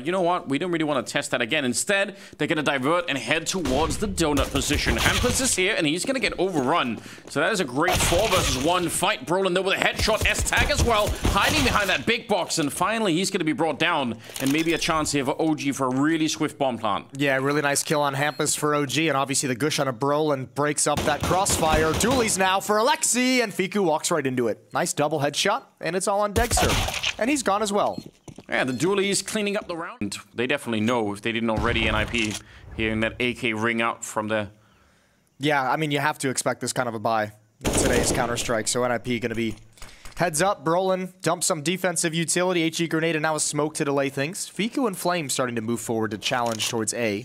You know what? We don't really want to test that again. Instead, they're going to divert and head towards the donut position. Hampus is here, and he's going to get overrun. So that is a great 4 versus 1 fight. Brolin there with a headshot. S-tag as well, hiding behind that big box. And finally, he's going to be brought down. And maybe a chance here for OG for a really swift bomb plant. Yeah, really nice kill on Hampus for OG. And obviously the gush on a Brolin breaks up that crossfire. Dualies now for Alexi, and Fiku walks right into it. Nice double headshot, and it's all on Dexter. And he's gone as well. Yeah, the dualies cleaning up the round. They definitely know, if they didn't already, NIP hearing that AK ring out from the... Yeah, I mean, you have to expect this kind of a buy in today's Counter-Strike. So NIP going to be heads up. Brolin dump some defensive utility. HE grenade and now a smoke to delay things. Fiku and Flame starting to move forward to challenge towards A.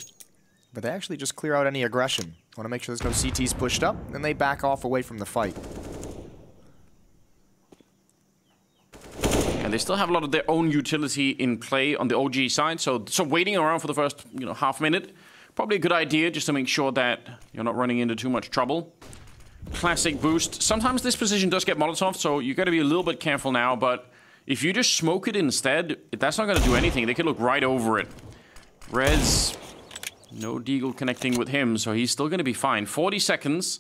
But they actually just clear out any aggression. Want to make sure there's no CTs pushed up, and they back off away from the fight. And they still have a lot of their own utility in play on the OG side, so waiting around for the first, half minute, probably a good idea just to make sure that you're not running into too much trouble. Classic boost. Sometimes this position does get Molotov, so you got to be a little bit careful now, but if you just smoke it instead, that's not going to do anything. They could look right over it. Rez, no deagle connecting with him, so he's still going to be fine. 40 seconds,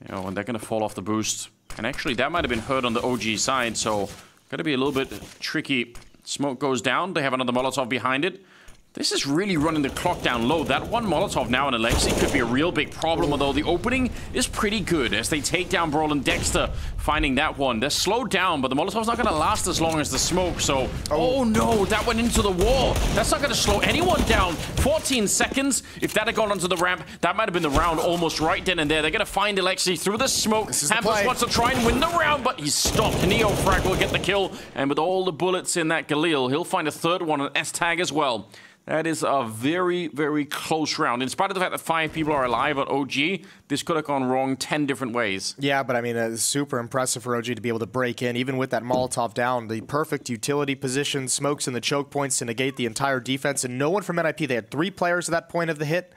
and they're going to fall off the boost. And actually, that might have been hurt on the OG side, so... Got to be a little bit tricky. Smoke goes down. They have another Molotov behind it. This is really running the clock down low. That one Molotov now in Alexi could be a real big problem, although the opening is pretty good as they take down Brolin. Dexter finding that one. They're slowed down, but the Molotov's not going to last as long as the smoke, so... Oh no, that went into the wall. That's not going to slow anyone down. 14 seconds. If that had gone onto the ramp, that might have been the round almost right then and there. They're going to find Alexi through the smoke. Hampus wants to try and win the round, but he's stopped. Neofrag will get the kill, and with all the bullets in that Galil, he'll find a third one, an S-tag as well. That is a very, very close round. In spite of the fact that 5 people are alive on OG, this could have gone wrong 10 different ways. Yeah, but I mean, it's super impressive for OG to be able to break in, even with that Molotov down. The perfect utility position, smokes in the choke points to negate the entire defense, and no one from NIP. They had 3 players at that point of the hit,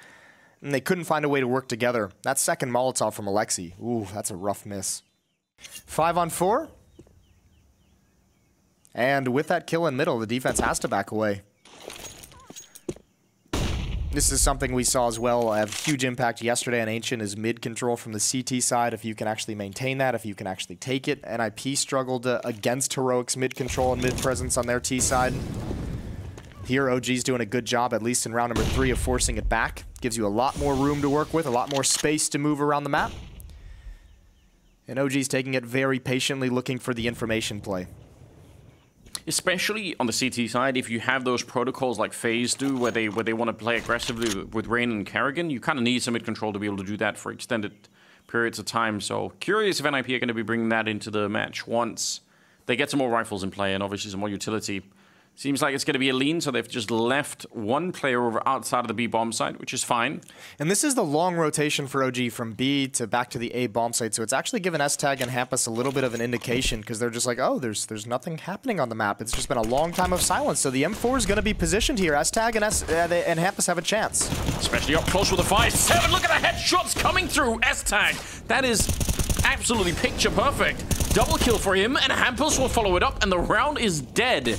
and they couldn't find a way to work together. That second Molotov from Alexi, ooh, that's a rough miss. 5 on 4. And with that kill in middle, the defense has to back away. This is something we saw as well have huge impact yesterday on Ancient is mid control from the CT side. If you can actually maintain that, if you can actually take it. NIP struggled against Heroic's mid control and mid presence on their T side. Here OG's doing a good job, at least in round number 3, of forcing it back. Gives you a lot more room to work with, a lot more space to move around the map. And OG's taking it very patiently, looking for the information play. Especially on the CT side, if you have those protocols like FaZe do, where they want to play aggressively with Rain and Karrigan, you kind of need some mid-control to be able to do that for extended periods of time. So curious if NIP are going to be bringing that into the match once they get some more rifles in play and obviously some more utility. Seems like it's going to be a lean, so they've just left one player over outside of the B bomb site, which is fine. And this is the long rotation for OG from B to back to the A bomb site, so it's actually given S-Tag and Hampus a little bit of an indication, because they're just like, oh, there's nothing happening on the map. It's just been a long time of silence, so the M4 is going to be positioned here. S-Tag and Hampus have a chance. Especially up close with the 5-7. Look at the headshots coming through. S-Tag. That is absolutely picture perfect. Double kill for him, and Hampus will follow it up, and the round is dead.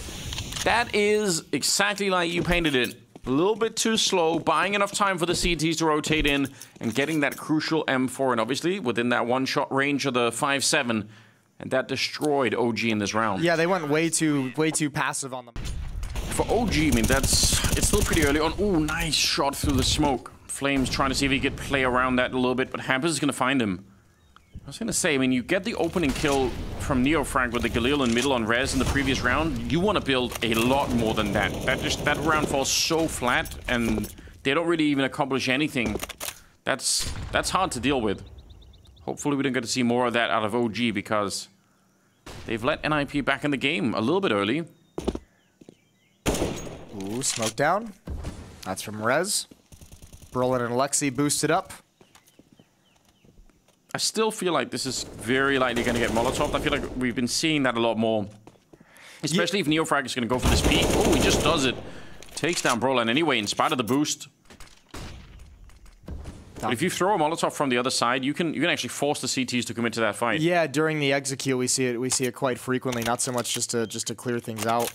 That is exactly like you painted it. A little bit too slow, buying enough time for the CTs to rotate in and getting that crucial M4. And obviously, within that one-shot range of the 5-7, and that destroyed OG in this round. Yeah, they went way too passive on them. For OG, I mean, it's still pretty early on. Ooh, nice shot through the smoke. Flames trying to see if he could play around that a little bit, but Hampus is going to find him. I was going to say, I mean, you get the opening kill from Neofrag with the Galil in middle on Rez in the previous round. You want to build a lot more than that. That round falls so flat, and they don't really even accomplish anything. That's hard to deal with. Hopefully we don't get to see more of that out of OG, because they've let NIP back in the game a little bit early. Ooh, smoke down. That's from Rez. Brolin and Alexi boosted up. I still feel like this is very likely going to get Molotov. I feel like we've been seeing that a lot more. Especially if Neofrag is going to go for this peek. Oh, he just does it. Takes down Brolin anyway, in spite of the boost. But if you throw a Molotov from the other side, you can actually force the CTs to commit to that fight. Yeah, during the execute, we see it quite frequently. Not so much just to clear things out.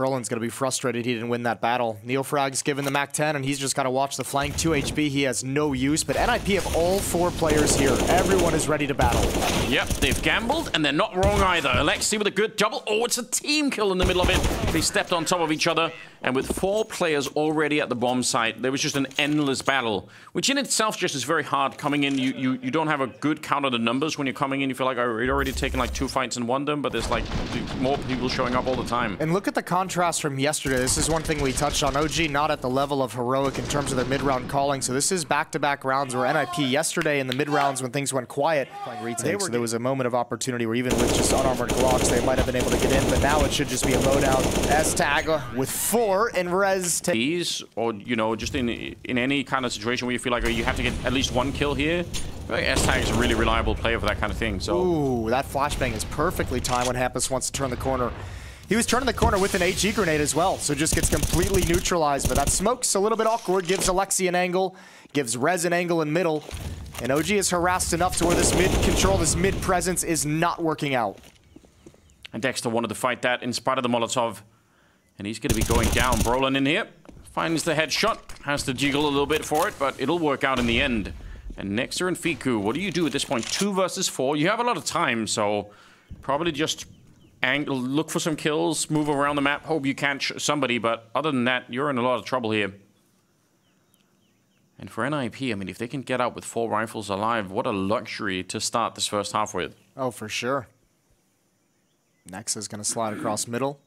Brolin's going to be frustrated he didn't win that battle. Neofrag's given the Mac 10, and he's just got to watch the flank. 2 HP, he has no use, but NIP have all 4 players here. Everyone is ready to battle. Yep, they've gambled, and they're not wrong either. Alexi with a good double. Oh, it's a team kill in the middle of it. They stepped on top of each other, and with 4 players already at the bomb site, there was just an endless battle, which in itself just is very hard coming in. You don't have a good count of the numbers when you're coming in. You feel like, oh, you're already taken like 2 fights and won them, but there's like more people showing up all the time. And look at the contrast from yesterday. This is one thing we touched on. OG not at the level of Heroic in terms of their mid-round calling, so this is back-to-back rounds where NIP yesterday in the mid-rounds when things went quiet, so there was a moment of opportunity where even with just unarmored Glocks, they might have been able to get in, but now it should just be a loadout. S-Tag with 4 and Rez. These, or, you know, just in any kind of situation where you feel like, oh, you have to get at least 1 kill here, S-Tag is a really reliable player for that kind of thing. So. Ooh, that flashbang is perfectly timed when Hampus wants to turn the corner. He was turning the corner with an HE grenade as well, so just gets completely neutralized. But that smoke's a little bit awkward, gives Alexi an angle, gives Rez an angle in middle. And OG is harassed enough to where this mid control, this mid presence is not working out. And Dexter wanted to fight that in spite of the Molotov. And he's going to be going down. Brolin in here, finds the headshot, has to jiggle a little bit for it, but it'll work out in the end. And Nexter and Fiku, what do you do at this point? 2 versus 4. You have a lot of time, so probably just look for some kills, move around the map, hope you catch somebody, but other than that, you're in a lot of trouble here. And for NIP, I mean, if they can get out with 4 rifles alive, what a luxury to start this first half with. Oh, for sure. Nexa's going to slide across middle.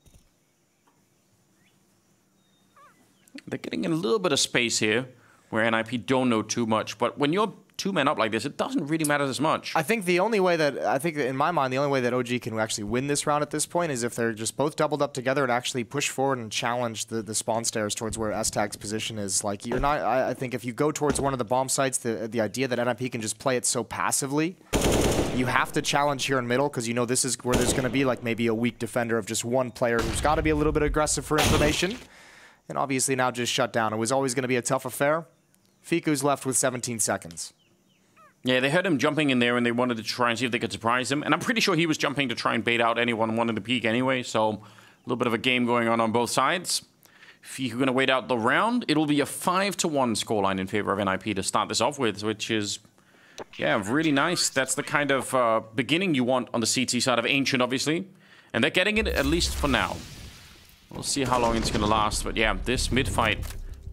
They're getting a little bit of space here, where NIP don't know too much, but when you're 2 men up like this, it doesn't really matter as much. I think the only way that, in my mind, the only way that OG can actually win this round at this point is if they're just both doubled up together and actually push forward and challenge the spawn stairs towards where S-Tag's position is. Like, you're not, I think if you go towards one of the bomb sites, the idea that NIP can just play it so passively, you have to challenge here in middle because you know this is where there's going to be like maybe a weak defender of just 1 player who's got to be a little bit aggressive for information. And obviously now just shut down. It was always going to be a tough affair. Fiku's left with 17 seconds. Yeah, they heard him jumping in there and they wanted to try and see if they could surprise him. And I'm pretty sure he was jumping to try and bait out anyone wanting to peek anyway. So a little bit of a game going on both sides. Fiku going to wait out the round. It'll be a 5-1 scoreline in favor of NIP to start this off with, which is, yeah, really nice. That's the kind of beginning you want on the CT side of Ancient, obviously. And they're getting it at least for now. We'll see how long it's going to last. But yeah, this mid-fight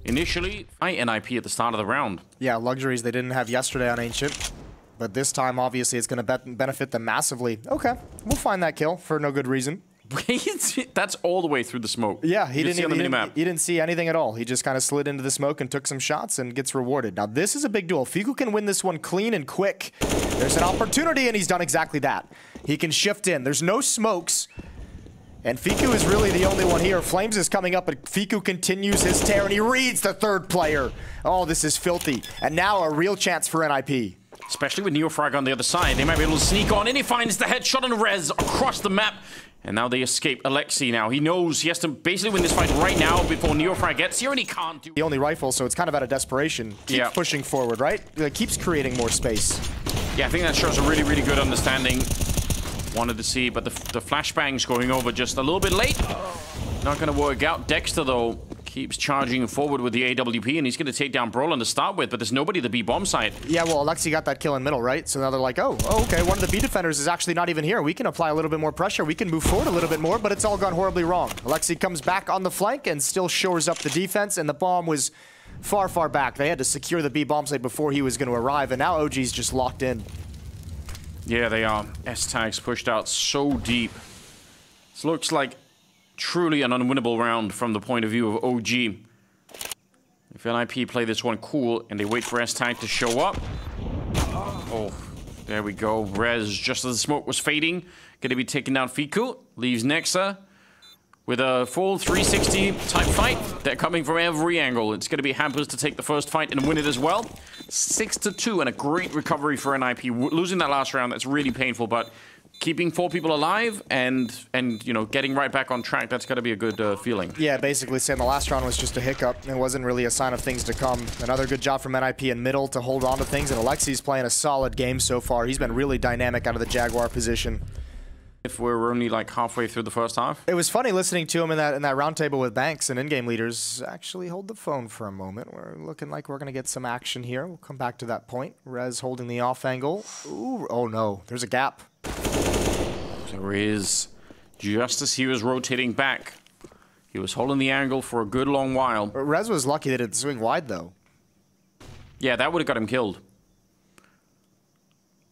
initially, NIP at the start of the round. Yeah, luxuries they didn't have yesterday on Ancient. But this time, obviously, it's going to benefit them massively. Okay, we'll find that kill for no good reason. That's all the way through the smoke. Yeah, he didn't see anything at all. He just kind of slid into the smoke and took some shots and gets rewarded. Now, this is a big duel. Fiku can win this one clean and quick. There's an opportunity, and he's done exactly that. He can shift in. There's no smokes. And Fiku is really the only one here. Flames is coming up, but Fiku continues his tear, and he reads the 3rd player. Oh, this is filthy. And now a real chance for NIP. Especially with Neofrag on the other side. They might be able to sneak on in. He finds the headshot on Rez across the map. And now they escape Alexi now. He knows he has to basically win this fight right now before Neofrag gets here, and he can't do it. The only rifle, so it's kind of out of desperation. Keeps pushing forward, right? Keeps creating more space. Yeah, I think that shows a really, really good understanding. Wanted to see, but the flashbang's going over just a little bit late. Not going to work out. Dexter, though, keeps charging forward with the AWP, and he's going to take down Brolin to start with, but there's nobody at the B bomb site. Yeah, well, Alexi got that kill in middle, right? So now they're like, oh, okay, one of the B defenders is actually not even here. We can apply a little bit more pressure. We can move forward a little bit more, but it's all gone horribly wrong. Alexi comes back on the flank and still shores up the defense, and the bomb was far, far back. They had to secure the B bomb site before he was going to arrive, and now OG's just locked in. Yeah, they are. S-Tag's pushed out so deep. This looks like truly an unwinnable round from the point of view of OG. If NIP play this one cool and they wait for S-Tag to show up. Oh, there we go. Rez, just as the smoke was fading, going to be taking down Fiku. Leaves Nexa with a full 360 type fight. They're coming from every angle. It's going to be Hampers to take the first fight and win it as well. 6-2 and a great recovery for NIP. Losing that last round, that's really painful, but keeping 4 people alive and you know, getting right back on track, that's got to be a good feeling. Yeah, basically saying the last round was just a hiccup. It wasn't really a sign of things to come. Another good job from NIP in middle to hold on to things, and Alexi's playing a solid game so far. He's been really dynamic out of the Jaguar position. If we're only like halfway through the first half. It was funny listening to him in that round table with Banks and in-game leaders. Actually, hold the phone for a moment. We're looking like we're going to get some action here. We'll come back to that point. Rez holding the off angle. Ooh, oh no, there's a gap. There is. Just as he was rotating back, he was holding the angle for a good long while. Rez was lucky that it didn't swing wide, though. Yeah, that would have got him killed.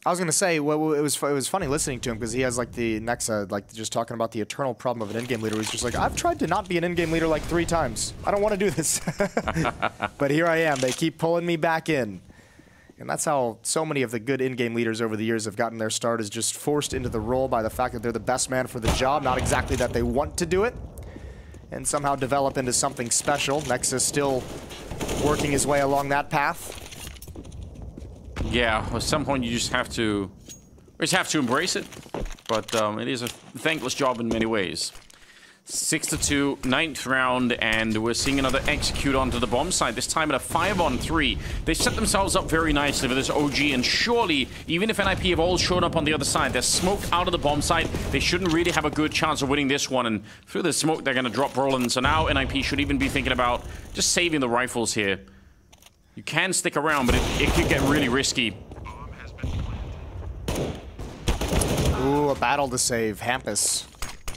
I was gonna say, well, it was funny listening to him because he has like the Nexa, like just talking about the eternal problem of an in-game leader. He's just like, I've tried to not be an in-game leader like 3 times. I don't want to do this, but here I am. They keep pulling me back in, and that's how so many of the good in-game leaders over the years have gotten their start, is just forced into the role by the fact that they're the best man for the job, not exactly that they want to do it, and somehow develop into something special. Nexa still working his way along that path. Yeah, at some point you just have to embrace it. But it is a thankless job in many ways. 6-2, 9th round, and we're seeing another execute onto the bomb side, this time at a 5-on-3. They set themselves up very nicely for this OG, and surely, even if NIP have all shown up on the other side, they're smoked out of the bomb side, they shouldn't really have a good chance of winning this one, and through the smoke, they're going to drop Roland, so now NIP should even be thinking about just saving the rifles here. You can stick around, but it could get really risky. Ooh, a battle to save. Hampus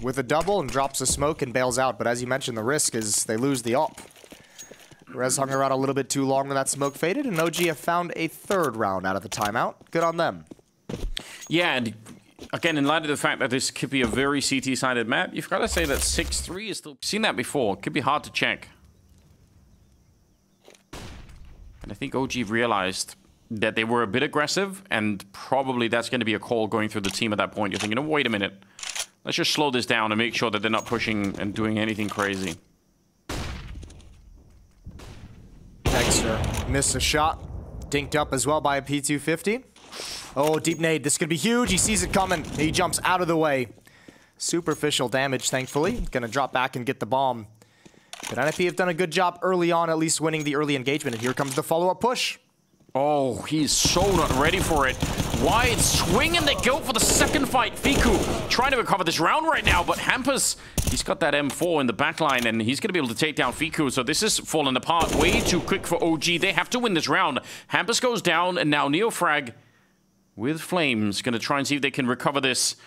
with a double and drops a smoke and bails out. But as you mentioned, the risk is they lose the op. Rez hung around a little bit too long when that smoke faded, and OG have found a 3rd round out of the timeout. Good on them. Yeah, and again, in light of the fact that this could be a very CT-sided map, you've got to say that 6-3 is still... Seen that before. Could be hard to check. And I think OG realized that they were a bit aggressive, and probably that's going to be a call going through the team at that point. You're thinking, oh, wait a minute. Let's just slow this down and make sure that they're not pushing and doing anything crazy. Dexter missed a shot. Dinked up as well by a P250. Oh, deep nade. This could be huge. He sees it coming. He jumps out of the way. Superficial damage, thankfully. Gonna drop back and get the bomb. But NIP have done a good job early on, at least winning the early engagement. And here comes the follow-up push. Oh, he's so not ready for it. Wide swing, and they go for the second fight. Fiku trying to recover this round right now, but Hampus, he's got that M4 in the backline, and he's going to be able to take down Fiku. So this is falling apart way too quick for OG. They have to win this round. Hampus goes down, and now Neofrag with Flames going to try and see if they can recover this.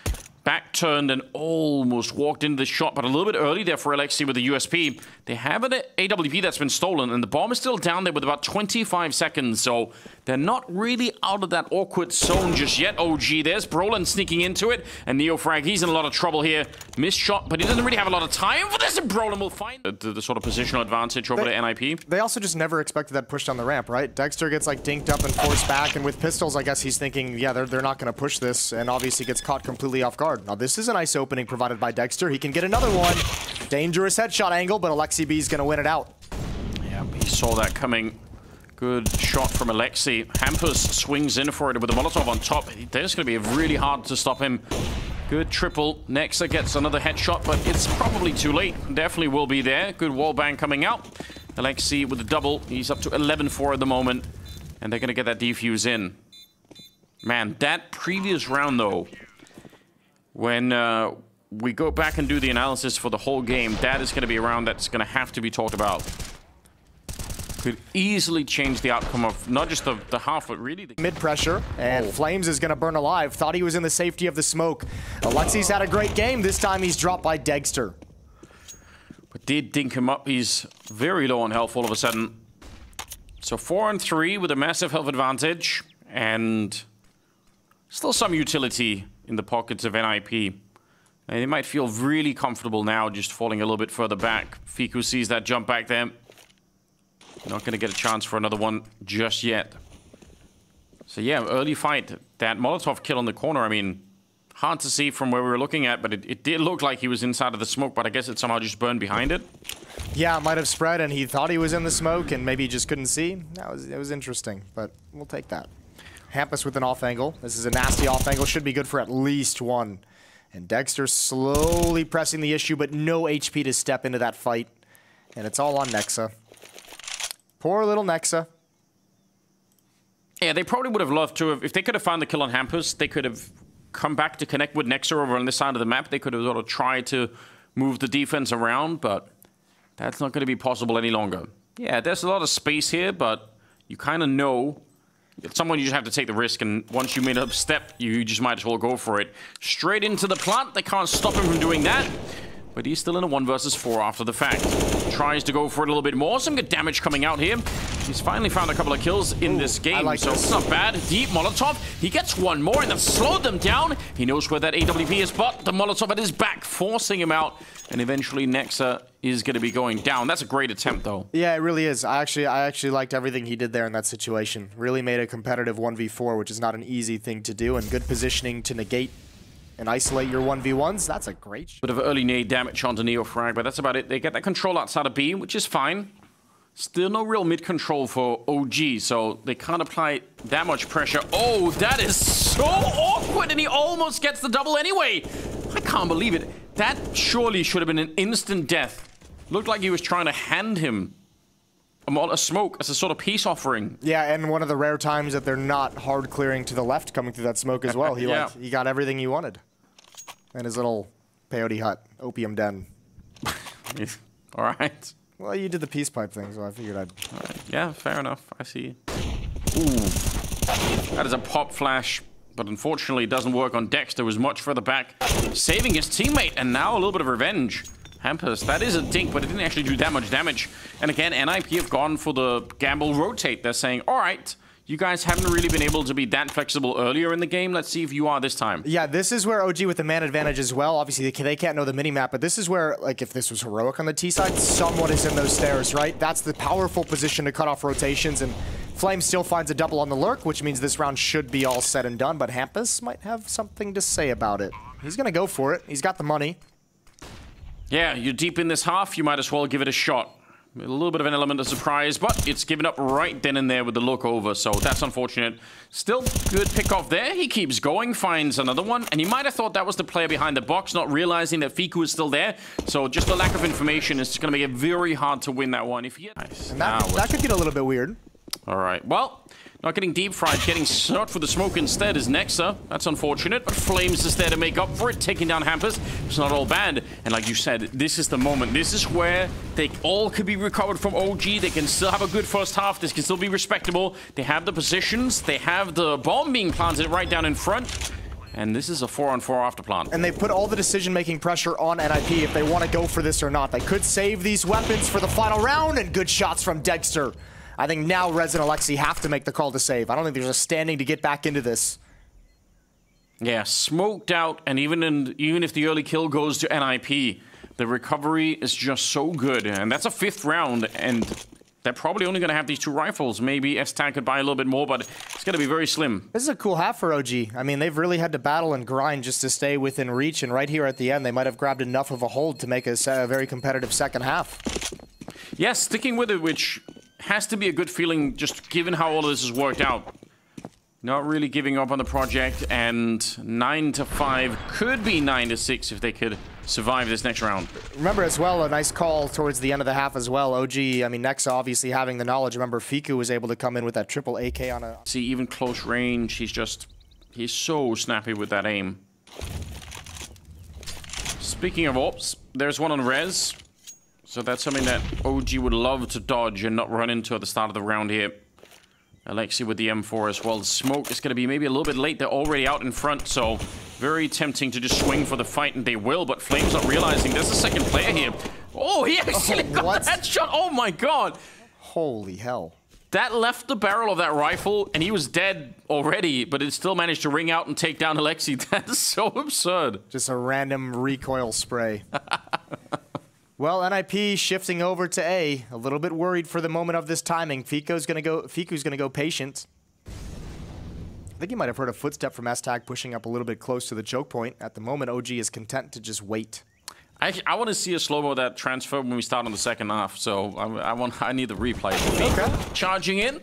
Back turned and almost walked into the shot, but a little bit early there for Alexi with the USP. They have an AWP that's been stolen, and the bomb is still down there with about 25 seconds, so they're not really out of that awkward zone just yet. OG, there's Brolin sneaking into it, and Neofrag, he's in a lot of trouble here. Missed shot, but he doesn't really have a lot of time for this, and Brolin will find the sort of positional advantage over to NIP. They also just never expected that push down the ramp, right? Dexter gets like dinked up and forced back, and with pistols, I guess he's thinking, yeah, they're not going to push this, and obviously gets caught completely off guard. Now, this is a nice opening provided by Dexter. He can get another one. Dangerous headshot angle, but Alexi B's going to win it out. Yeah, he saw that coming. Good shot from Alexi. Hampus swings in for it with a Molotov on top. There's going to be really hard to stop him. Good triple. Nexa gets another headshot, but it's probably too late. Definitely will be there. Good wall bang coming out. Alexi with the double. He's up to 11-4 at the moment, and they're going to get that defuse in. Man, that previous round, though, when we go back and do the analysis for the whole game, that is going to be a round that's going to have to be talked about. Could easily change the outcome of not just the half, but really the... Mid-pressure, and Flames is going to burn alive. Thought he was in the safety of the smoke. Alexi's had a great game. This time he's dropped by Dexter. But did dink him up. He's very low on health all of a sudden. So 4-3 with a massive health advantage, and still some utility in the pockets of NIP. And they might feel really comfortable now just falling a little bit further back. Fiku sees that jump back there. Not going to get a chance for another one just yet. So yeah, early fight. That Molotov kill on the corner, I mean, hard to see from where we were looking at, but it did look like he was inside of the smoke, but I guess it somehow just burned behind it. Yeah, it might have spread, and he thought he was in the smoke, and maybe he just couldn't see. It was interesting, but we'll take that. Hampus with an off angle. This is a nasty off angle. Should be good for at least one. And Dexter slowly pressing the issue, but no HP to step into that fight. And it's all on Nexa. Poor little Nexa. Yeah, they probably would have loved to have... If they could have found the kill on Hampus, they could have come back to connect with Nexa over on this side of the map. They could have sort of tried to move the defense around, but that's not going to be possible any longer. Yeah, there's a lot of space here, but you kind of know it's someone you just have to take the risk, and once you made a step, you just might as well go for it. Straight into the plant. They can't stop him from doing that. But he's still in a 1 versus 4 after the fact. Tries to go for it a little bit more. Some good damage coming out here. He's finally found a couple of kills in this game. So it's not bad. Deep Molotov. He gets one more and that's slowed them down. He knows where that AWP is, but the Molotov at his back, forcing him out. And eventually Nexa is going to be going down. That's a great attempt, though. Yeah, it really is. I actually liked everything he did there in that situation. Really made a competitive 1v4, which is not an easy thing to do, and good positioning to negate and isolate your 1v1s. That's a great shot. Bit of early nade damage onto Neo Frag, but that's about it. They get that control outside of B, which is fine. Still no real mid control for OG, so they can't apply that much pressure. Oh, that is so awkward, and he almost gets the double anyway. I can't believe it. That surely should have been an instant death. Looked like he was trying to hand him a smoke as a sort of peace offering. Yeah, and one of the rare times that they're not hard clearing to the left coming through that smoke as well. He he got everything he wanted. And his little peyote hut, opium den. All right. Well, you did the peace pipe thing, so I figured I'd... All right. Yeah, fair enough. I see. Ooh. That is a pop flash, but unfortunately it doesn't work on Dexter, who's much further back, saving his teammate, and now a little bit of revenge. Hampers, that is a dink, but it didn't actually do that much damage. And again, NIP have gone for the gamble rotate. They're saying, all right, you guys haven't really been able to be that flexible earlier in the game. Let's see if you are this time. Yeah, this is where OG with the man advantage as well. Obviously, they can't know the minimap, but this is where, like, if this was heroic on the T side, someone is in those stairs, right? That's the powerful position to cut off rotations, and Flame still finds a double on the lurk, which means this round should be all said and done, but Hampus might have something to say about it. He's going to go for it. He's got the money. Yeah, you're deep in this half, you might as well give it a shot. A little bit of an element of surprise, but it's given up right then and there with the look over, so that's unfortunate. Still good pick off there. He keeps going, finds another one, and you might have thought that was the player behind the box, not realizing that Fiku is still there. So just the lack of information is going to make it very hard to win that one. If he nice. And that could get a little bit weird. All right, well, not getting deep fried, getting shot for the smoke instead is Nexa. That's unfortunate, but Flames is there to make up for it, taking down Hampers. It's not all bad. And like you said, this is the moment. This is where they all could be recovered from OG. They can still have a good first half. This can still be respectable. They have the positions. They have the bomb being planted right down in front. And this is a 4-on-4 after plant. And they put all the decision-making pressure on NIP if they want to go for this or not. They could save these weapons for the final round, and good shots from Dexter. I think now Rez and Alexi have to make the call to save. I don't think there's a standing to get back into this. Yeah, smoked out, and even if the early kill goes to NIP, the recovery is just so good. And that's a 5th round, and they're probably only going to have these 2 rifles. Maybe S-Tag could buy a little bit more, but it's going to be very slim. This is a cool half for OG. I mean, they've really had to battle and grind just to stay within reach, and right here at the end, they might have grabbed enough of a hold to make a very competitive second half. Yeah, sticking with it, which has to be a good feeling, just given how all of this has worked out. Not really giving up on the project, and 9-5 could be 9-6 if they could survive this next round. Remember as well, a nice call towards the end of the half as well. OG, I mean, Nexa obviously having the knowledge. Remember, Fiku was able to come in with that triple AK on a... See, even close range, he's so snappy with that aim. Speaking of ops, there's one on Rez. So that's something that OG would love to dodge and not run into at the start of the round here. Alexi with the M4 as well. The smoke is going to be maybe a little bit late. They're already out in front, so very tempting to just swing for the fight, and they will, but Flame's not realizing there's a second player here. Oh, he actually got that shot. Oh my god. Holy hell. That left the barrel of that rifle, and he was dead already, but it still managed to ring out and take down Alexi. That's so absurd. Just a random recoil spray. Well, NIP shifting over to A. A little bit worried for the moment of this timing. Fiku's gonna go patient. I think you might have heard a footstep from S-Tag pushing up a little bit close to the choke point. At the moment, OG is content to just wait. I want to see a slow-mo of that transfer when we start on the second half, so I need the replay. Okay. Charging in.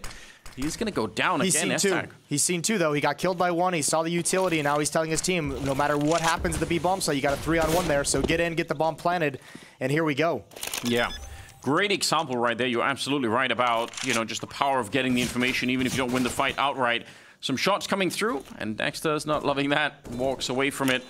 He's going to go down again, S-Tag. He's seen 2, though. He got killed by 1. He saw the utility, and now he's telling his team, no matter what happens at the B bomb site, you got a 3-on-1 there, so get in, get the bomb planted, and here we go. Yeah. Great example right there. You're absolutely right about, just the power of getting the information, even if you don't win the fight outright. Some shots coming through, and Dexter's not loving that. Walks away from it.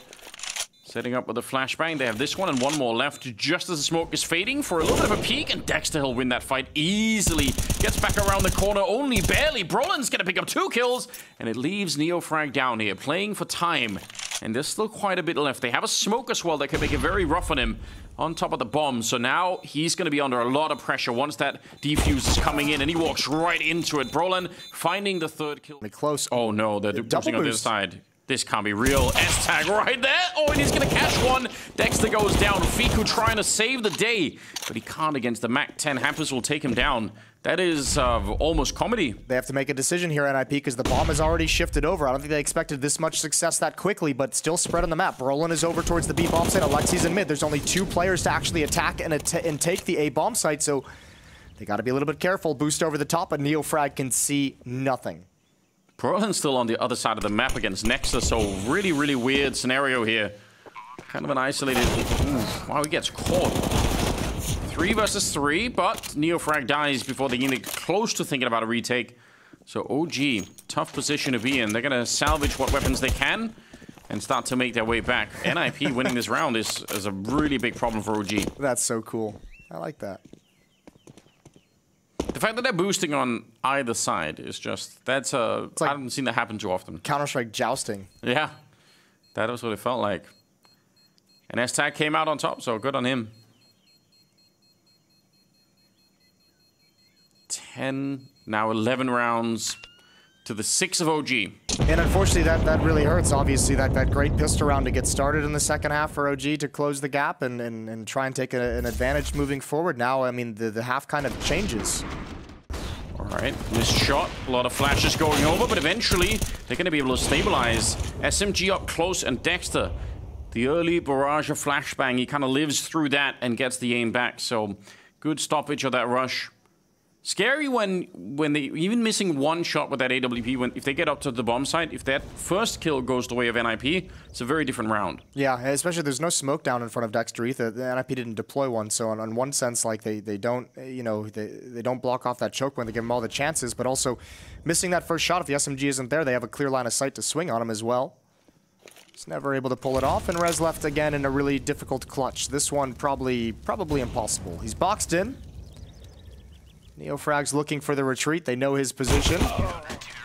Setting up with a flashbang. They have this one and one more left just as the smoke is fading for a little bit of a peek, and Dexter, he'll win that fight easily. Gets back around the corner, only barely. Brolin's gonna pick up 2 kills, and it leaves NeoFrag down here, playing for time. And there's still quite a bit left. They have a smoke as well that can make it very rough on him on top of the bomb. So now he's gonna be under a lot of pressure once that defuse is coming in, and he walks right into it. Brolin finding the 3rd kill. Close. Oh no, they're pushing on the other side. This can't be real. S-tag right there. Oh, and he's going to catch one. Dexter goes down. Fiku trying to save the day, but he can't against the MAC-10. Hampus will take him down. That is almost comedy. They have to make a decision here, NIP, because the bomb has already shifted over. I don't think they expected this much success that quickly, but still spread on the map. Brolin is over towards the B bomb site. Alexi's in mid. There's only 2 players to actually attack and take the A bomb site, so they got to be a little bit careful. Boost over the top, but NeoFrag can see nothing. Brolin's still on the other side of the map against Nexus, so really, really weird scenario here. Kind of an isolated... wow, he gets caught. 3 versus 3, but NeoFrag dies before they even get close to thinking about a retake. So OG, tough position to be in. They're going to salvage what weapons they can and start to make their way back. NIP winning this round is a really big problem for OG. That's so cool. I like that. The fact that they're boosting on either side is just, that's I haven't seen that happen too often. Counter-Strike jousting. Yeah, that was what it felt like. And S-Tag came out on top, so good on him. 10, now 11 rounds to the 6 of OG. And unfortunately, that really hurts. Obviously, that great pistol round to get started in the second half for OG to close the gap and try and take an advantage moving forward. Now, I mean, the half kind of changes. All right, missed shot. A lot of flashes going over, but eventually they're going to be able to stabilize. SMG up close, and Dexter, the early barrage of flashbang, he kind of lives through that and gets the aim back. So good stoppage of that rush. Scary when they even missing 1 shot with that AWP. If they get up to the bomb site, if that first kill goes the way of NIP, it's a very different round. Yeah, especially there's no smoke down in front of Dexter either. The NIP didn't deploy one, so on one sense, like they don't, you know, they don't block off that choke when they give them all the chances. But also missing that first shot, if the SMG isn't there, they have a clear line of sight to swing on him as well. Just never able to pull it off, and Rez left again in a really difficult clutch. This one probably impossible. He's boxed in. NeoFrag's looking for the retreat. They know his position.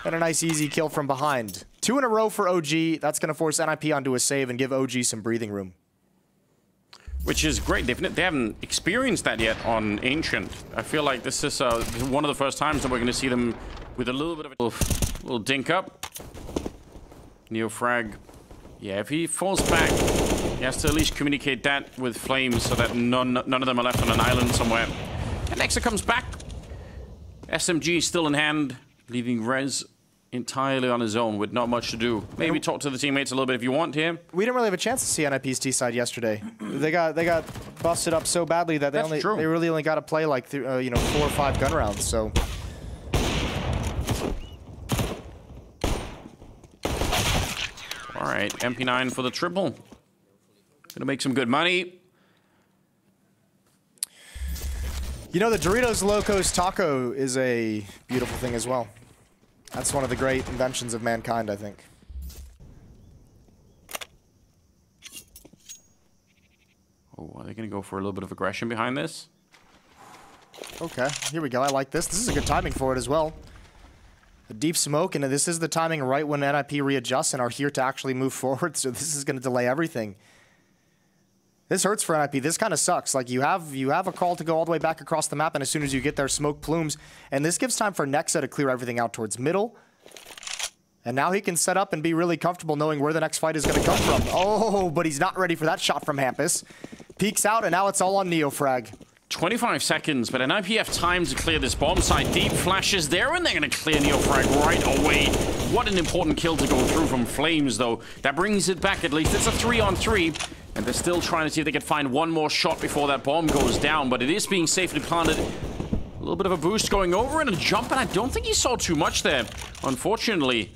And a nice easy kill from behind. 2 in a row for OG. That's going to force NIP onto a save and give OG some breathing room. Which is great. They haven't experienced that yet on Ancient. I feel like this is one of the first times that we're going to see them with a little bit of a little dink up. NeoFrag, yeah, if he falls back, he has to at least communicate that with Flames so that none of them are left on an island somewhere. And Nexa comes back. SMG still in hand, leaving Rez entirely on his own with not much to do. Maybe talk to the teammates a little bit if you want here. We didn't really have a chance to see NIP's T side yesterday. They got busted up so badly that they really only got to play like 4 or 5 gun rounds. So. All right, MP9 for the triple. Gonna make some good money. You know, the Doritos Locos Taco is a beautiful thing as well. That's one of the great inventions of mankind, I think. Oh, are they going to go for a little bit of aggression behind this? Okay, here we go. I like this. This is a good timing for it as well. A deep smoke, and this is the timing right when NIP readjusts and are here to actually move forward, so this is going to delay everything. This hurts for NIP. This kind of sucks. Like, you have a call to go all the way back across the map, and as soon as you get there, smoke plumes. And this gives time for Nexa to clear everything out towards middle. And now he can set up and be really comfortable knowing where the next fight is going to come from. Oh, but he's not ready for that shot from Hampus. Peeks out, and now it's all on NeoFrag. 25 seconds, but NIP have time to clear this bomb site. Deep flashes there, and they're going to clear NeoFrag right away. What an important kill to go through from Flames, though. That brings it back, at least. It's a 3-on-3. And they're still trying to see if they can find one more shot before that bomb goes down. But it is being safely planted. A little bit of a boost going over and a jump. And I don't think he saw too much there, unfortunately.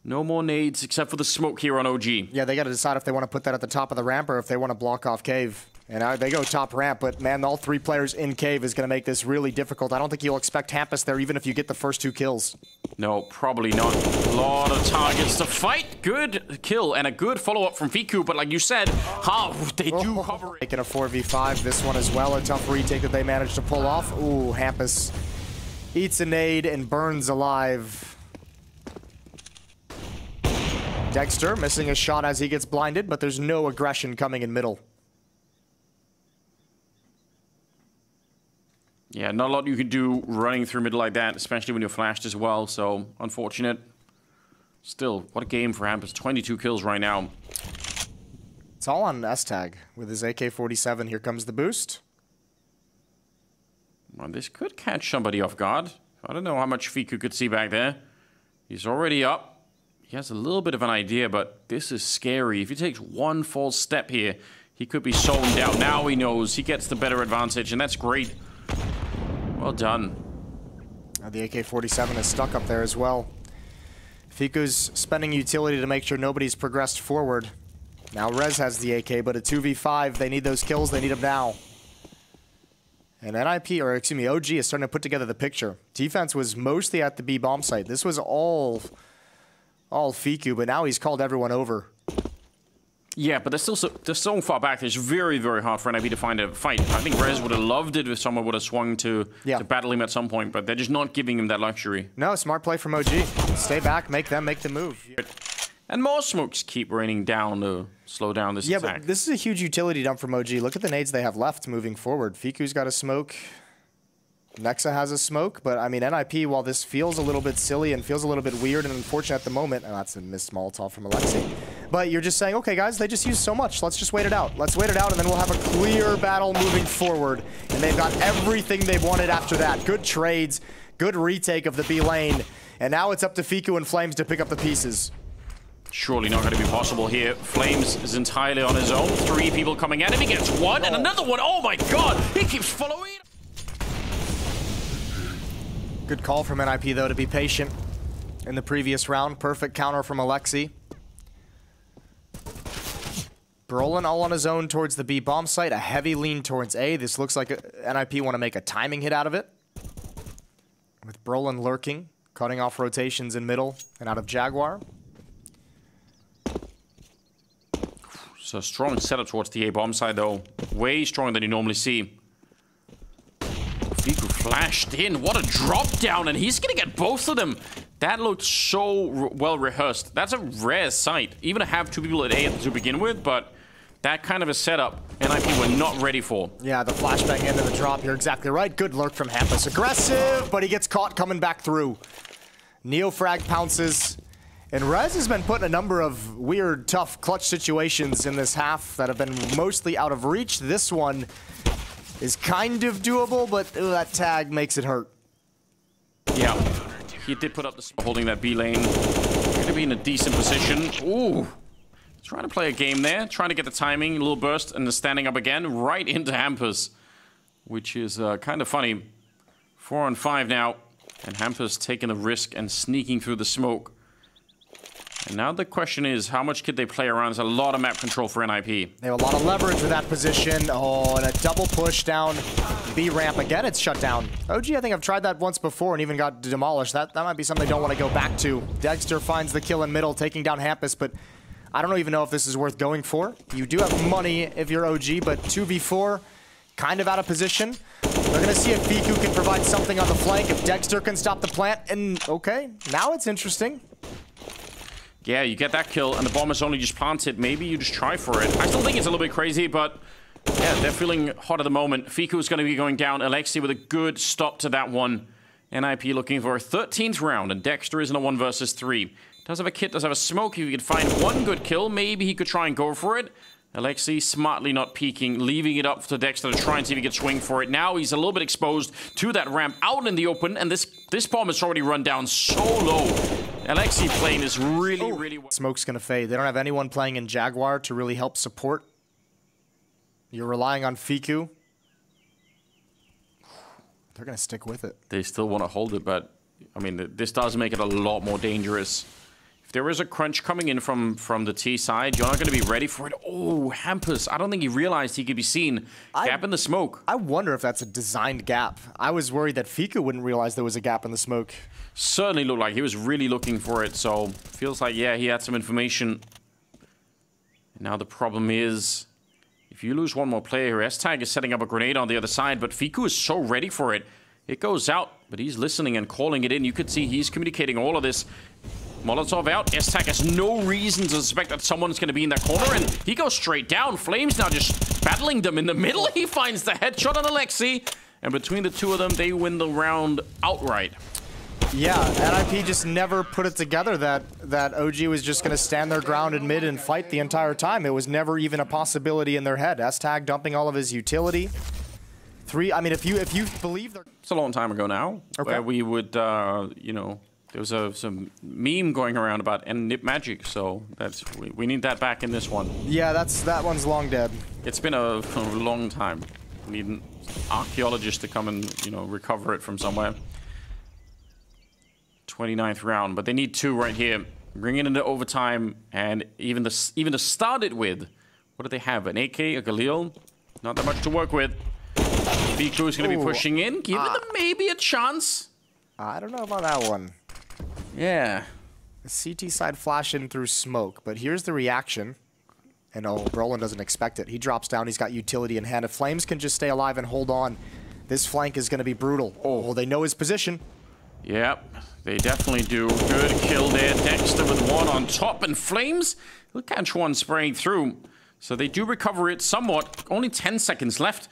No more nades except for the smoke here on OG. Yeah, they got to decide if they want to put that at the top of the ramp or if they want to block off cave. And they go top ramp, but man, all 3 players in cave is going to make this really difficult. I don't think you'll expect Hampus there even if you get the first 2 kills. No, probably not. A lot of targets to fight. Good kill and a good follow-up from Fiku, but like you said, how they do cover it. Making a 4v5, this one as well, a tough retake that they managed to pull off. Ooh, Hampus eats a nade and burns alive. Dexter missing a shot as he gets blinded, but there's no aggression coming in middle. Yeah, not a lot you can do running through middle like that, especially when you're flashed as well, so unfortunate. Still, what a game for Hampus. 22 kills right now. It's all on S-Tag with his AK-47. Here comes the boost. Well, this could catch somebody off guard. I don't know how much Fiku could see back there. He's already up. He has a little bit of an idea, but this is scary. If he takes one false step here, he could be sewn down. Now he knows. He gets the better advantage, and that's great. Well done. The AK-47 is stuck up there as well. Fiku's spending utility to make sure nobody's progressed forward. Now Rez has the AK, but a 2v5, they need those kills, they need them now. And NIP, or excuse me, OG is starting to put together the picture. Defense was mostly at the B bomb site. This was all Fiku, but now he's called everyone over. Yeah, but they're so far back. It's very, very hard for NIP to find a fight. I think Rez would have loved it if someone would have swung to battle him at some point, but they're just not giving him that luxury. No, smart play from OG. Stay back, make them make the move. And more smokes keep raining down to slow down this attack. Yeah, but this is a huge utility dump from OG. Look at the nades they have left moving forward. Fiku's got a smoke. Nexa has a smoke, but I mean, NIP, while this feels a little bit silly and feels a little bit weird and unfortunate at the moment, and that's a missed Molotov from Alexi. But you're just saying, okay, guys, they just used so much. Let's just wait it out. Let's wait it out, and then we'll have a clear battle moving forward. And they've got everything they've wanted after that. Good trades, good retake of the B lane. And now it's up to Fiku and Flames to pick up the pieces. Surely not going to be possible here. Flames is entirely on his own. 3 people coming at him. He gets one, and another one. Oh my god, he keeps following. Good call from NIP, though, to be patient in the previous round. Perfect counter from Alexi. Brolin all on his own towards the B bomb site. A heavy lean towards A. This looks like NIP want to make a timing hit out of it. With Brolin lurking, cutting off rotations in middle and out of Jaguar. So strong setup towards the A bomb side, though. Way stronger than you normally see. Fiku flashed in. What a drop down, and he's gonna get both of them. That looked so well rehearsed. That's a rare sight. Even to have 2 people at A to begin with, but that kind of a setup, NIP were not ready for. Yeah, the flashbang into the drop. You're exactly right. Good lurk from Hampus. Aggressive, but he gets caught coming back through. Neofrag pounces. And Rez has been put in a number of weird, tough, clutch situations in this half that have been mostly out of reach. This one is kind of doable, but that tag makes it hurt. Yeah, he did put up the holding that B lane. Going to be in a decent position. Ooh, trying to play a game there, trying to get the timing, a little burst, and then standing up again right into Hampus, which is kind of funny. 4 on 5 now, and Hampus taking the risk and sneaking through the smoke. And now the question is, how much could they play around? There's a lot of map control for NIP. They have a lot of leverage with that position. Oh, and a double push down B ramp. Again, it's shut down. OG, I think I've tried that once before and even got demolished. That might be something they don't want to go back to. Dexter finds the kill in middle, taking down Hampus, but I don't even know if this is worth going for. You do have money if you're OG, but 2v4, kind of out of position. They're going to see if Fiku can provide something on the flank, if Dexter can stop the plant, and okay, now it's interesting. Yeah, you get that kill, and the bomb is only just planted. Maybe you just try for it. I still think it's a little bit crazy, but yeah, they're feeling hot at the moment. Fiku is going to be going down. Alexi with a good stop to that one. NIP looking for a 13th round, and Dexter is in a 1 versus 3. Does have a kit, does have a smoke. If he could find one good kill, maybe he could try and go for it. Alexi smartly not peeking, leaving it up to Dexter to try and see if he could swing for it. Now he's a little bit exposed to that ramp out in the open, and this bomb is already run down so low. Alexi playing is really well. Smoke's gonna fade. They don't have anyone playing in Jaguar to really help support. You're relying on Fiku. They're gonna stick with it. They still want to hold it, but I mean, this does make it a lot more dangerous. If there is a crunch coming in from the T side. You're not going to be ready for it. Oh, Hampus. I don't think he realized he could be seen. Gap in the smoke. I wonder if that's a designed gap. I was worried that Fiku wouldn't realize there was a gap in the smoke. Certainly looked like he was really looking for it. So feels like, yeah, he had some information. And now the problem is, if you lose one more player here, S-Tag is setting up a grenade on the other side, but Fiku is so ready for it. It goes out, but he's listening and calling it in. You could see he's communicating all of this. Molotov out. S-Tag has no reason to suspect that someone's going to be in that corner, and he goes straight down. Flames now just battling them in the middle. He finds the headshot on Alexi, and between the two of them, they win the round outright. Yeah, NIP just never put it together that OG was just going to stand their ground in mid and fight the entire time. It was never even a possibility in their head. S-Tag dumping all of his utility. I mean, if you believe they're... It's a long time ago now, where we would, you know, there was some meme going around about nip magic, so that's we need that back in this one. Yeah, that one's long dead. It's been a long time. We need an archaeologist to come and, you know, recover it from somewhere. 29th round, but they need 2 right here. Bring it into overtime, and even to start it with, what do they have? An AK, a Galil? Not that much to work with. Fiku is going to be pushing in, giving them maybe a chance. I don't know about that one. Yeah. The CT side flash in through smoke, but here's the reaction. And oh, Brolin doesn't expect it. He drops down, he's got utility in hand. If Flames can just stay alive and hold on, this flank is going to be brutal. Oh, well, they know his position. Yep, they definitely do. Good kill there. Dexter with 1 on top, and Flames will catch 1 spraying through. So they do recover it somewhat. Only 10 seconds left.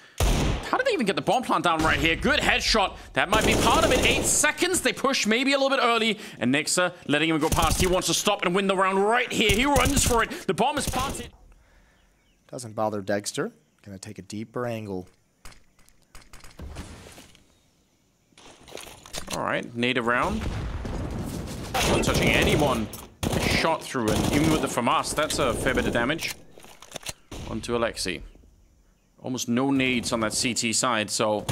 How did they even get the bomb plant down right here? Good headshot. That might be part of it. 8 seconds. They push maybe a little bit early. And Nixa letting him go past. He wants to stop and win the round right here. He runs for it. The bomb is planted. Doesn't bother Dexter. Gonna take a deeper angle. All right, native round. Not touching anyone. Shot through, and even with the FAMAS, that's a fair bit of damage. Onto Alexi. Almost no nades on that CT side, so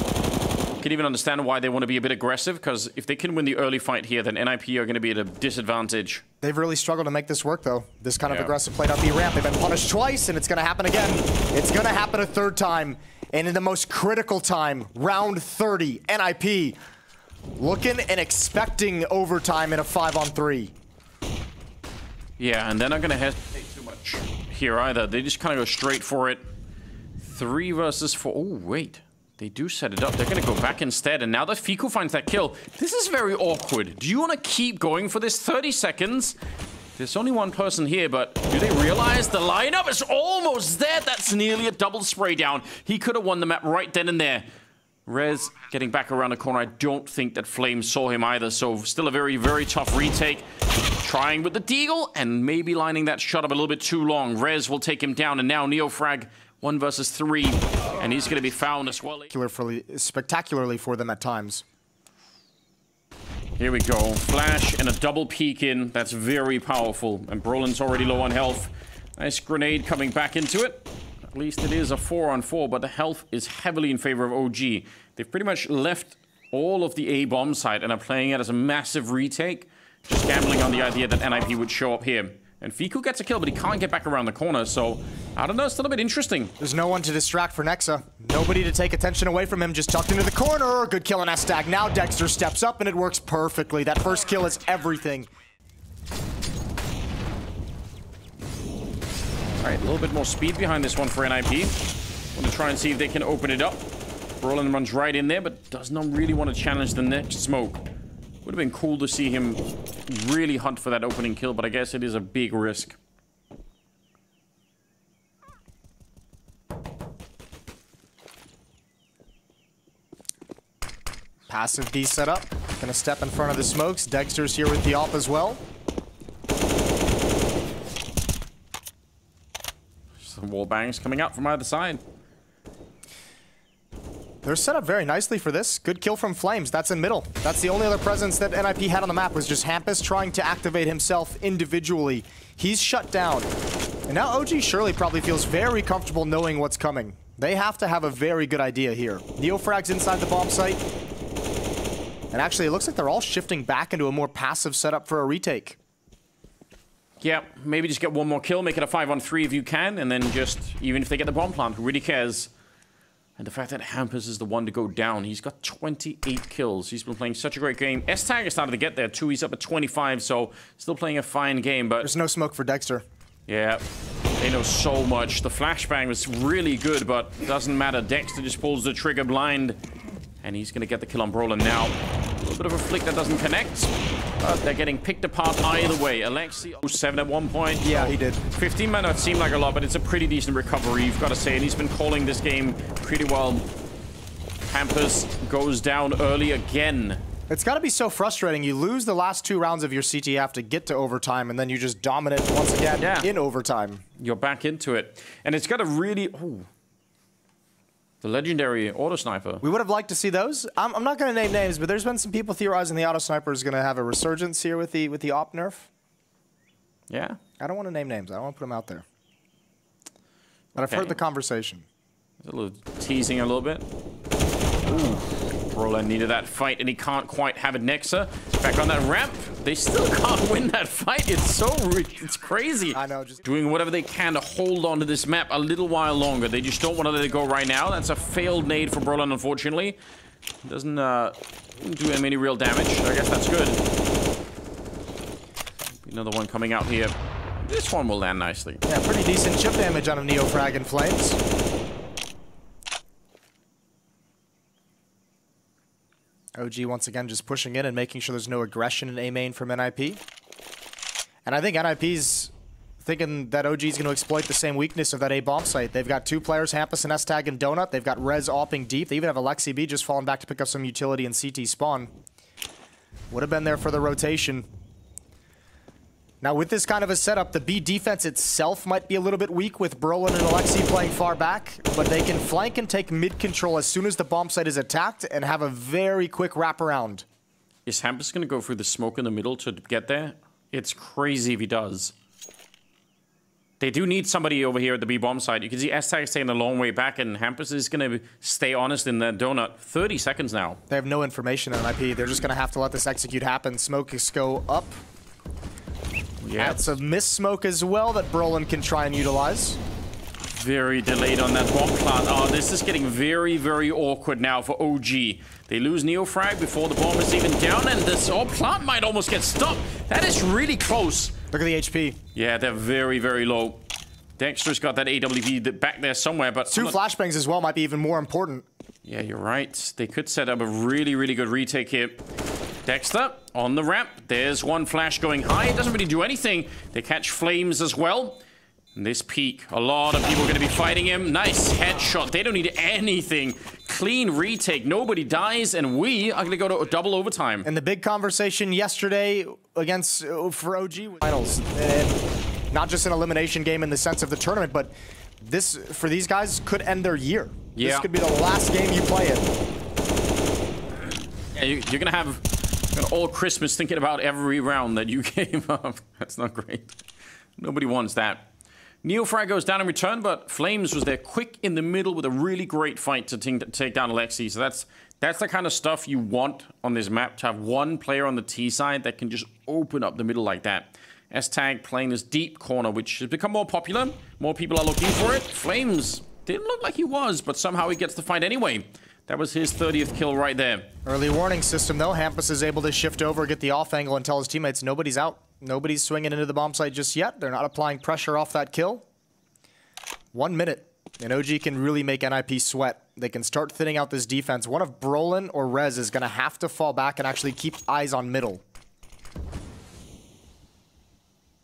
you can even understand why they want to be a bit aggressive, because if they can win the early fight here, then NIP are going to be at a disadvantage. They've really struggled to make this work, though. This kind of aggressive play down B ramp. They've been punished twice, and it's going to happen again. It's going to happen a 3rd time, and in the most critical time, round 30, NIP looking and expecting overtime in a 5-on-3. Yeah, and they're not going to hesitate too much here either. They just kind of go straight for it. 3 versus 4. Oh, wait. They do set it up. They're going to go back instead. And now that Fiku finds that kill, this is very awkward. Do you want to keep going for this? 30 seconds. There's only 1 person here, but do they realize the lineup is almost there? That's nearly a double spray down. He could have won the map right then and there. Rez getting back around the corner. I don't think that Flames saw him either, so still a very, very tough retake. Trying with the deagle and maybe lining that shot up a little bit too long. Rez will take him down, and now Neofrag 1 versus 3, and he's going to be found as well. Spectacularly for them at times. Here we go. Flash and a double peek in. That's very powerful, and Brolin's already low on health. Nice grenade coming back into it. At least it is a 4-on-4, but the health is heavily in favor of OG. They've pretty much left all of the A-bomb side and are playing it as a massive retake, just gambling on the idea that NIP would show up here. And Fiku gets a kill, but he can't get back around the corner, so I don't know, it's still a bit interesting. There's no one to distract for Nexa. Nobody to take attention away from him, just tucked into the corner. Good kill on S-Tag. Now Dexter steps up, and it works perfectly. That first kill is everything. All right, a little bit more speed behind this one for NIP. Want to try and see if they can open it up. Brolin runs right in there, but does not really want to challenge the next smoke. Would have been cool to see him really hunt for that opening kill, but I guess it is a big risk. Passive B setup. Gonna step in front of the smokes. Dexter's here with the AWP as well. Some wall bangs coming up from either side. They're set up very nicely for this. Good kill from Flames. That's in middle. That's the only other presence that NIP had on the map, was just Hampus trying to activate himself individually. He's shut down. And now OG Shirley probably feels very comfortable knowing what's coming. They have to have a very good idea here. Neofrag's inside the bomb site. And actually, it looks like they're all shifting back into a more passive setup for a retake. Yeah, maybe just get one more kill, make it a 5-on-3 if you can, and then just, even if they get the bomb plant, who really cares? And the fact that Hampus is the one to go down, he's got 28 kills. He's been playing such a great game. S-Tag has started to get there too. He's up at 25, so still playing a fine game, but... There's no smoke for Dexter. Yeah, they know so much. The flashbang was really good, but doesn't matter. Dexter just pulls the trigger blind, and he's going to get the kill on Brolin now. A little bit of a flick that doesn't connect, but they're getting picked apart either way. Alexi, 7 at one point. Yeah, he did. 15 might not seem like a lot, but it's a pretty decent recovery, you've got to say. And he's been calling this game pretty well. Hampus goes down early again. It's got to be so frustrating. You lose the last 2 rounds of your CTF to get to overtime, and then you just dominate once again in overtime. You're back into it. And it's got to really... Oh. The legendary auto sniper. We would have liked to see those. I'm not going to name names, but there's been some people theorizing the auto sniper is going to have a resurgence here with the op nerf. Yeah. I don't want to name names. I don't want to put them out there. But I've heard the conversation. There's a little teasing a little bit. Ooh. Brolin needed that fight, and he can't quite have it. Nexa back on that ramp. They still can't win that fight. It's crazy. I know. Just doing whatever they can to hold on to this map a little while longer. They just don't want to let it go right now. That's a failed nade for Brolin, unfortunately. Doesn't do him any real damage. I guess that's good. Another one coming out here. This one will land nicely. Yeah, pretty decent chip damage on a Neo Frag in Flames. OG once again just pushing in and making sure there's no aggression in A main from NIP. And I think NIP's thinking that OG is going to exploit the same weakness of that A bomb site. They've got 2 players, Hampus and S-Tag and Donut. They've got Rez opping deep. They even have Alexi B just falling back to pick up some utility in CT spawn. Would have been there for the rotation. Now with this kind of a setup, the B defense itself might be a little bit weak with Brolin and Alexi playing far back, but they can flank and take mid control as soon as the bomb site is attacked and have a very quick wraparound. Is Hampus going to go through the smoke in the middle to get there? It's crazy if he does. They do need somebody over here at the B bomb side. You can see S-Tag staying a long way back, and Hampus is going to stay honest in that donut. 30 seconds now. They have no information on IP. They're just going to have to let this execute happen. Smoke is go up. Yeah. That's a miss smoke as well that Brolin can try and utilize. Very delayed on that bomb plant. Oh, this is getting very, very awkward now for OG. They lose Neofrag before the bomb is even down, and this plant might almost get stopped. That is really close. Look at the HP. Yeah, they're very, very low. Dexter's got that AWP back there somewhere, but... 2 flashbangs as well might be even more important. Yeah, you're right. They could set up a really, really good retake here. Dexter on the ramp. There's one flash going high. It doesn't really do anything. They catch flames as well. And this peak, a lot of people are going to be fighting him. Nice headshot. They don't need anything. Clean retake. Nobody dies, and we are going to go to a double overtime. And the big conversation yesterday against for OG finals, and not just an elimination game in the sense of the tournament, but this for these guys could end their year. Yeah. This could be the last game you play in. Yeah, you're going to have all Christmas thinking about every round that you gave up. That's not great. Nobody wants that. Neofrag goes down in return, but Flames was there quick in the middle with a really great fight to take down Alexi. So that's the kind of stuff you want on this map, to have one player on the T side that can just open up the middle like that. S-Tag playing this deep corner, which has become more popular. More people are looking for it. Flames didn't look like he was, but somehow he gets the fight anyway. That was his 30th kill right there. Early warning system, though. Hampus is able to shift over, get the off angle, and tell his teammates nobody's out. Nobody's swinging into the bomb site just yet. They're not applying pressure off that kill. 1 minute, and OG can really make NIP sweat. They can start thinning out this defense. One of Brolin or Rez is going to have to fall back and actually keep eyes on middle.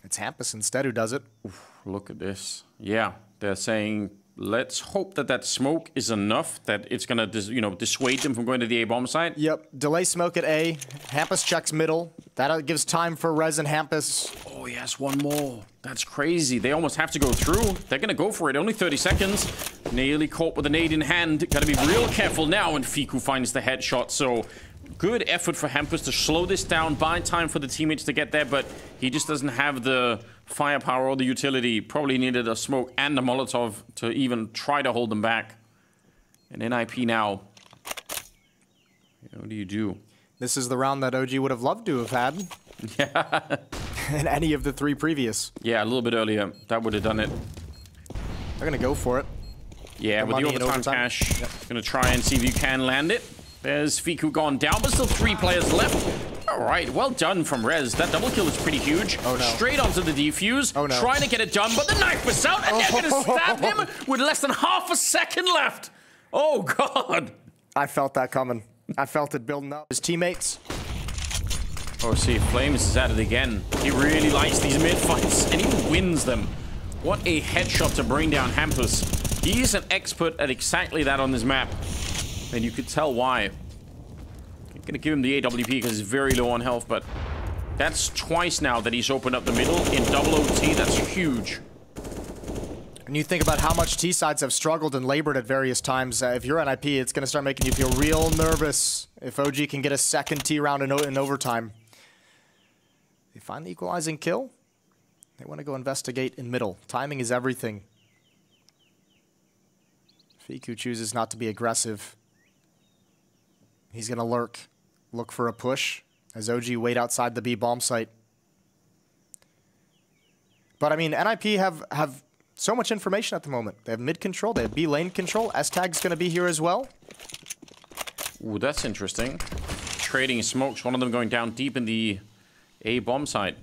It's Hampus instead who does it. Oof, look at this. Yeah, they're saying, let's hope that that smoke is enough, that it's going to dissuade them from going to the A bomb site. Yep, delay smoke at A. Hampus checks middle. That gives time for Rez and Hampus. Oh, yes, one more. That's crazy. They almost have to go through. They're going to go for it. Only 30 seconds. Nearly caught with a nade in hand. Got to be real careful now, and Fiku finds the headshot. So good effort for Hampus to slow this down, buy time for the teammates to get there, but he just doesn't have the firepower or the utility. Probably needed a smoke and a Molotov to even try to hold them back. And NIP now. What do you do? This is the round that OG would have loved to have had. Yeah. in any of the 3 previous. Yeah, a little bit earlier. That would have done it. They're going to go for it. Yeah, with the overtime cash. Yep. Going to try and see if you can land it. There's Fiku gone down, but still 3 players left. All right, well done from Rez. That double kill is pretty huge. Oh, no. Straight onto the defuse. Oh, no. Trying to get it done, but the knife was out, and they're going to stab him with less than half a second left. Oh, God. I felt that coming. I felt it building up. His teammates. Oh, see, Flames is at it again. He really likes these mid-fights, and he wins them. What a headshot to bring down Hampus. He is an expert at exactly that on this map. And you could tell why. I'm gonna give him the AWP because he's very low on health, but that's twice now that he's opened up the middle in double OT. That's huge. And you think about how much T-sides have struggled and labored at various times. If you're NIP, it's going to start making you feel real nervous if OG can get a second T round in overtime. They find the equalizing kill. They want to go investigate in middle. Timing is everything. Fiku chooses not to be aggressive. He's going to lurk. Look for a push as OG wait outside the B bomb site. But I mean, NIP have so much information at the moment. They have mid control, they have B lane control. S-Tag's going to be here as well. Ooh, that's interesting. Trading smokes, one of them going down deep in the A bomb site,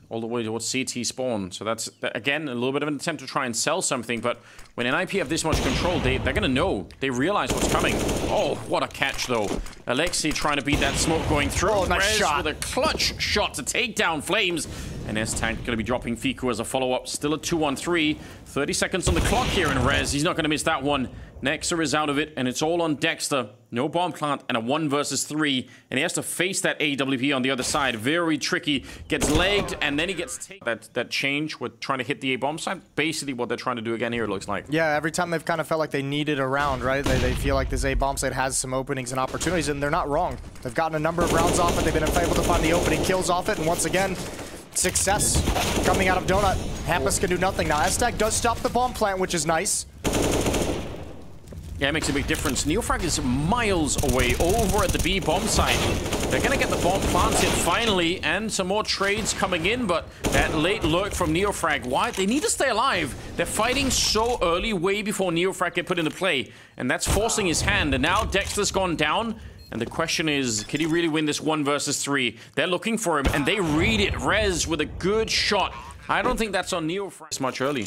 all the way towards CT spawn. So that's, again, a little bit of an attempt to try and sell something, but when NIP have this much control, they're going to know. They realize what's coming. Oh, what a catch, though. Alexi trying to beat that smoke going through. Oh, nice shot. With a clutch shot to take down Flames. And S-Tank going to be dropping Fiku as a follow-up. Still a 2-on-3. 30 seconds on the clock here in Rez. He's not going to miss that one. Nexer is out of it, and it's all on Dexter. No bomb plant and a 1 versus 3. And he has to face that AWP on the other side. Very tricky. Gets legged, and then he gets taken. That change with trying to hit the A bomb side. Basically what they're trying to do again here, it looks like. Yeah, every time they've kind of felt like they needed a round, right? They feel like this A bomb site has some openings and opportunities, and they're not wrong. They've gotten a number of rounds off it. They've been able to find the opening kills off it, and once again, success coming out of Donut. Hampus can do nothing now. S-Tag does stop the bomb plant, which is nice. Yeah, it makes a big difference. Neofrag is miles away over at the B bomb site. They're going to get the bomb planted finally, and some more trades coming in, but that late lurk from Neofrag, why? They need to stay alive. They're fighting so early, way before Neofrag get put into play, and that's forcing his hand. And now Dexter's gone down, and the question is, can he really win this 1 versus 3? They're looking for him, and they read it. Rez with a good shot. I don't think that's on Neofrag this much early.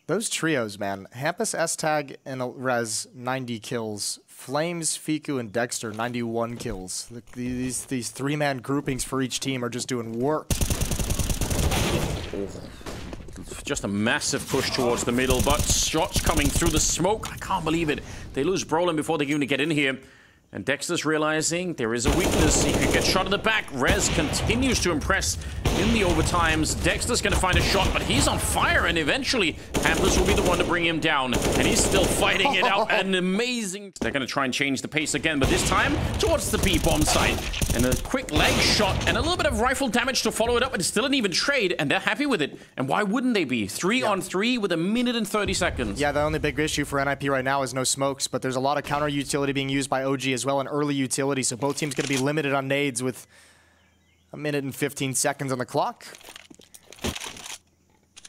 Those trios, man. Hampus, S-Tag, and Rez, 90 kills. Flames, Fiku, and Dexter, 91 kills. These 3-man groupings for each team are just doing work. Just a massive push towards the middle, but shots coming through the smoke. I can't believe it. They lose Brolin before they even get in here. And Dexter's realizing there is a weakness. He could get shot in the back. Rez continues to impress in the overtimes. Dexter's going to find a shot, but he's on fire, and eventually Hampus will be the one to bring him down. And he's still fighting it out. An amazing... They're going to try and change the pace again, but this time towards the B-bomb site. And a quick leg shot and a little bit of rifle damage to follow it up. It's still an even trade, and they're happy with it. And why wouldn't they be? 3-on-3 with 1 minute and 30 seconds. Yeah, the only big issue for NIP right now is no smokes, but there's a lot of counter utility being used by OG as well, and early utility, so both teams going to be limited on nades with 1 minute and 15 seconds on the clock.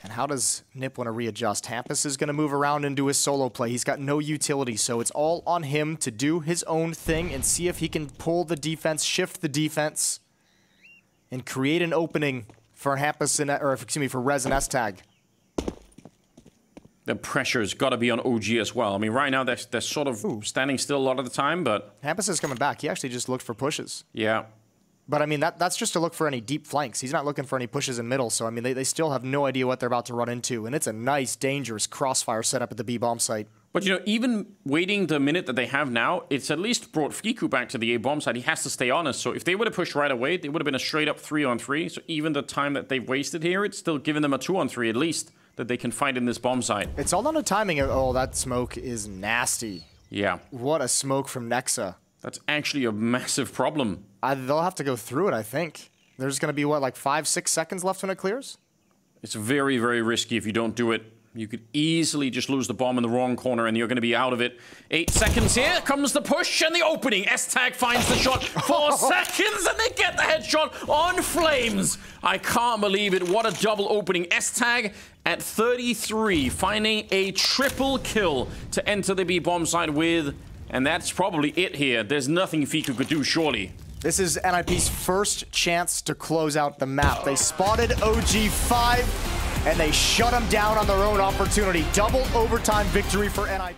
And how does Nip want to readjust? Hampus is going to move around and do his solo play. He's got no utility, so it's all on him to do his own thing and see if he can pull the defense, shift the defense, and create an opening for Hampus and, or excuse me, for Rez and S-Tag. The pressure's got to be on OG as well. I mean, right now, they're sort of standing still a lot of the time, but... Hampus is coming back. He actually just looked for pushes. Yeah. But, I mean, that's just to look for any deep flanks. He's not looking for any pushes in middle, so, I mean, they still have no idea what they're about to run into, and it's a nice, dangerous crossfire setup at the B-bomb site. But, you know, even waiting the minute that they have now, it's at least brought Fiku back to the A-bomb side. He has to stay honest, so if they would have pushed right away, they would have been a straight-up 3-on-3, so even the time that they've wasted here, it's still giving them a 2-on-3 at least that they can find in this bomb site. It's all on the timing. Oh, that smoke is nasty. Yeah. What a smoke from Nexa. That's actually a massive problem. They'll have to go through it, I think. There's going to be, what, like 5-6 seconds left when it clears? It's very, very risky if you don't do it. You could easily just lose the bomb in the wrong corner and you're going to be out of it. 8 seconds here. Comes the push and the opening. S-Tag finds the shot. 4 seconds and they get the headshot on Flames. I can't believe it. What a double opening. S-Tag at 33, finding a triple kill to enter the B bomb side with. And that's probably it here. There's nothing Fiku could do, surely. This is NIP's first chance to close out the map. They spotted OG5, and they shut him down on their own opportunity. Double overtime victory for NIP.